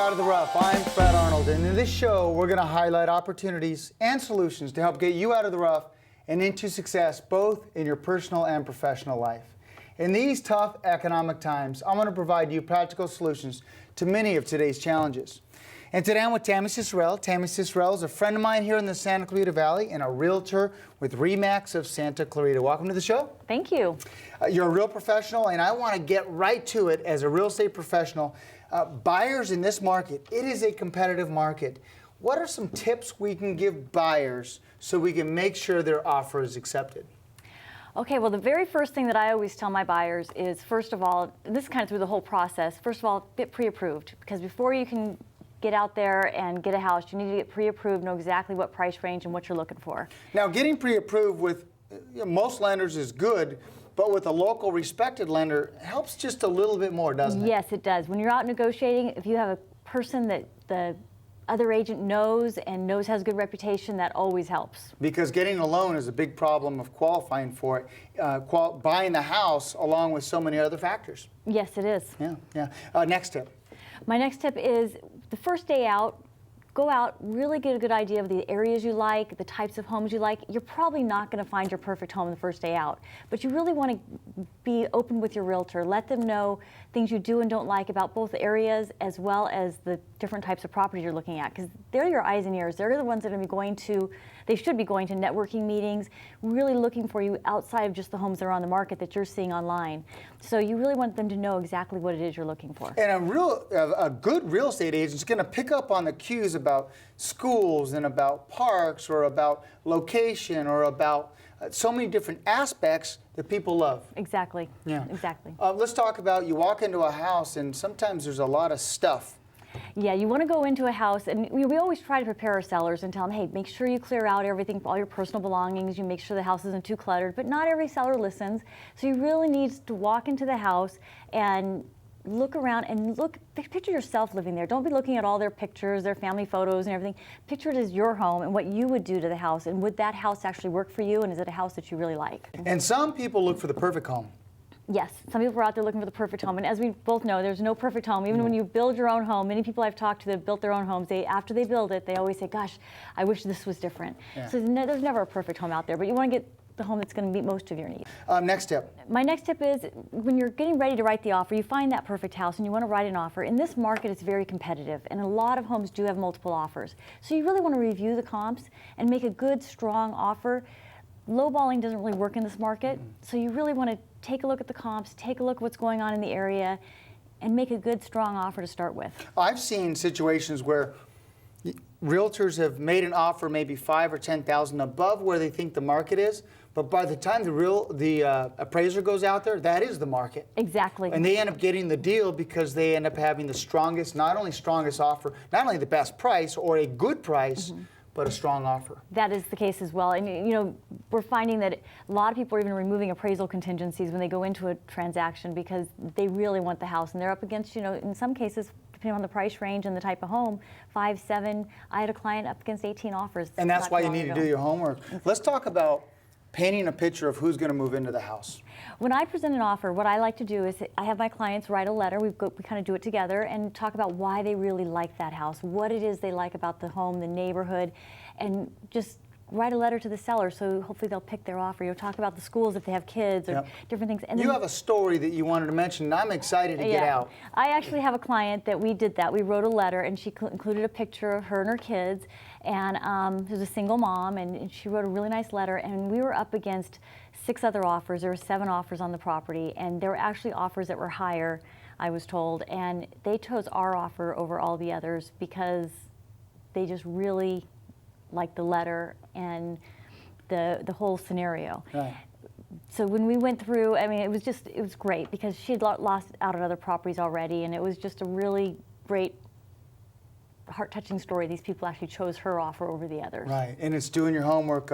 Out of the Rough. I'm Fred Arnold, and in this show, we're going to highlight opportunities and solutions to help get you out of the rough and into success, both in your personal and professional life. In these tough economic times, I'm going to provide you practical solutions to many of today's challenges. And today I'm with Tami Cicerello. Tami Cicerello is a friend of mine here in the Santa Clarita Valley and a realtor with Remax of Santa Clarita. Welcome to the show. Thank you. You're a real professional, and I want to get right to it as a real estate professional. Buyers in this market, it is a competitive market. What are some tips we can give buyers so we can make sure their offer is accepted? Okay, well, the very first thing that I always tell my buyers is, first of all, this is kind of through the whole process, first of all, get pre-approved, because before you can get out there and get a house, you need to get pre-approved, know exactly what price range and what you're looking for. Now, getting pre-approved with most lenders is good, but with a local respected lender helps just a little bit more, doesn't it? Yes, it does. When you're out negotiating, if you have a person that the other agent knows and knows has a good reputation, that always helps. Because getting a loan is a big problem of qualifying for it, buying the house along with so many other factors. Yes, it is. Yeah. Next tip. My next tip is the first day out, go out, really get a good idea of the areas you like, the types of homes you like. You're probably not going to find your perfect home the first day out, but you really want to be open with your realtor. Let them know things you do and don't like about both areas as well as the different types of property you're looking at, because they're your eyes and ears. They're the ones that are going to be going to, they should be going to networking meetings, really looking for you outside of just the homes that are on the market that you're seeing online. So you really want them to know exactly what it is you're looking for. And a good real estate agent is going to pick up on the cues about schools and about parks or about location or about so many different aspects that people love. Exactly. Yeah. Exactly. Let's talk about, you walk into a house and sometimes there's a lot of stuff. Yeah, you want to go into a house, and we always try to prepare our sellers and tell them, hey, make sure you clear out everything, all your personal belongings, you make sure the house isn't too cluttered, but not every seller listens. So you really need to walk into the house and look around and picture yourself living there. Don't be looking at all their pictures, their family photos and everything. Picture it as your home and what you would do to the house, and would that house actually work for you, and is it a house that you really like? And some people look for the perfect home. Yes, some people are out there looking for the perfect home, and as we both know, there's no perfect home. Even when you build your own home, many people I've talked to that have built their own homes, after they build it, they always say, gosh, I wish this was different. Yeah. So there's never a perfect home out there, but you want to get the home that's going to meet most of your needs. Next tip. My next tip is, when you're getting ready to write the offer, you find that perfect house and you want to write an offer. In this market, it's very competitive, and a lot of homes do have multiple offers. So you really want to review the comps and make a good, strong offer. Lowballing doesn't really work in this market, so you really want to take a look at the comps, take a look at what's going on in the area, and make a good, strong offer to start with. I've seen situations where realtors have made an offer maybe $5,000 or $10,000 above where they think the market is, but by the time the appraiser goes out there, that is the market. Exactly. And they end up getting the deal because they end up having the strongest, not only strongest offer, not only the best price or a good price, but a strong offer. That is the case as well. And you know, we're finding that a lot of people are even removing appraisal contingencies when they go into a transaction because they really want the house, and they're up against, you know, in some cases, depending on the price range and the type of home, 5, 7. I had a client up against 18 offers. And that's why you need to do your homework. Let's talk about painting a picture of who's going to move into the house. When I present an offer, what I like to do is I have my clients write a letter. We kind of do it together and talk about why they really like that house, what it is they like about the home, the neighborhood, and just write a letter to the seller, so hopefully they'll pick their offer. You'll talk about the schools if they have kids or different things. And you have a story that you wanted to mention, and I'm excited to get out. I actually have a client that we did that. We wrote a letter, and she included a picture of her and her kids, and she was a single mom, and she wrote a really nice letter, and we were up against 6 other offers. There were 7 offers on the property, and there were actually offers that were higher, I was told, and they chose our offer over all the others because they just really liked the letter and the whole scenario. Right. So when we went through, I mean, it was great because she had lost out on other properties already, and it was just a really great, heart-touching story. These people actually chose her offer over the others. Right, and it's doing your homework.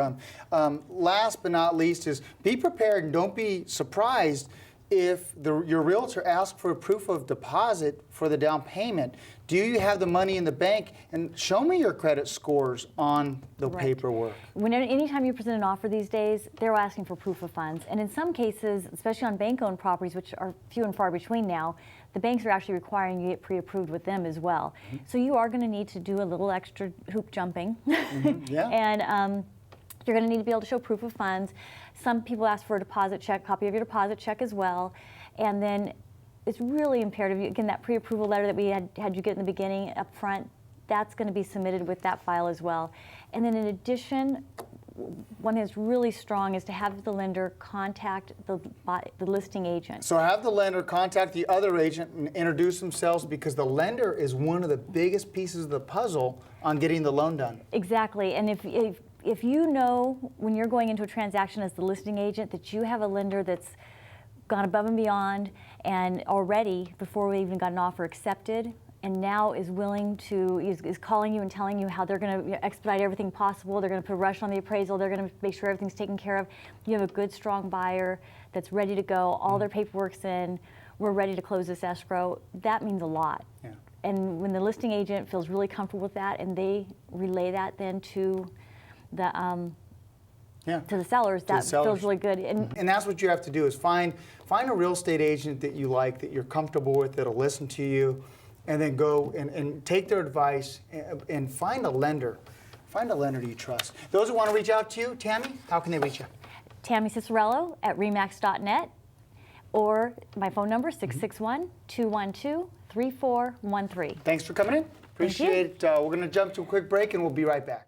Last but not least is be prepared and don't be surprised if your realtor asks for a proof of deposit for the down payment. Do you have the money in the bank? And show me your credit scores on the paperwork. Anytime you present an offer these days, they're asking for proof of funds. And in some cases, especially on bank-owned properties, which are few and far between now, the banks are actually requiring you get pre-approved with them as well. So you are going to need to do a little extra hoop jumping. Yeah. And you're going to need to be able to show proof of funds. Some people ask for a deposit check, copy of your deposit check as well. And then it's really imperative, again, that pre-approval letter that we had you get in the beginning up front, that's going to be submitted with that file as well. And then in addition, one thing that's really strong is to have the lender contact the listing agent. So have the lender contact the other agent and introduce themselves, because the lender is one of the biggest pieces of the puzzle on getting the loan done. Exactly. And if you know when you're going into a transaction as the listing agent that you have a lender that's gone above and beyond and already, before we even got an offer accepted, and now is willing to, is calling you and telling you how they're going to expedite everything possible, they're going to put a rush on the appraisal, they're going to make sure everything's taken care of. You have a good, strong buyer that's ready to go, all their paperwork's in, we're ready to close this escrow. That means a lot. Yeah. And when the listing agent feels really comfortable with that and they relay that then to the to the sellers, that feels really good. And that's what you have to do, is find a real estate agent that you like, that you're comfortable with, that'll listen to you, and then go and take their advice and find a lender. Find a lender you trust. Those who want to reach out to you, Tami, how can they reach you? Tami Cicerello at Remax.net, or my phone number, 661-212-3413. Thanks for coming in. Appreciate it. We're going to jump to a quick break and we'll be right back.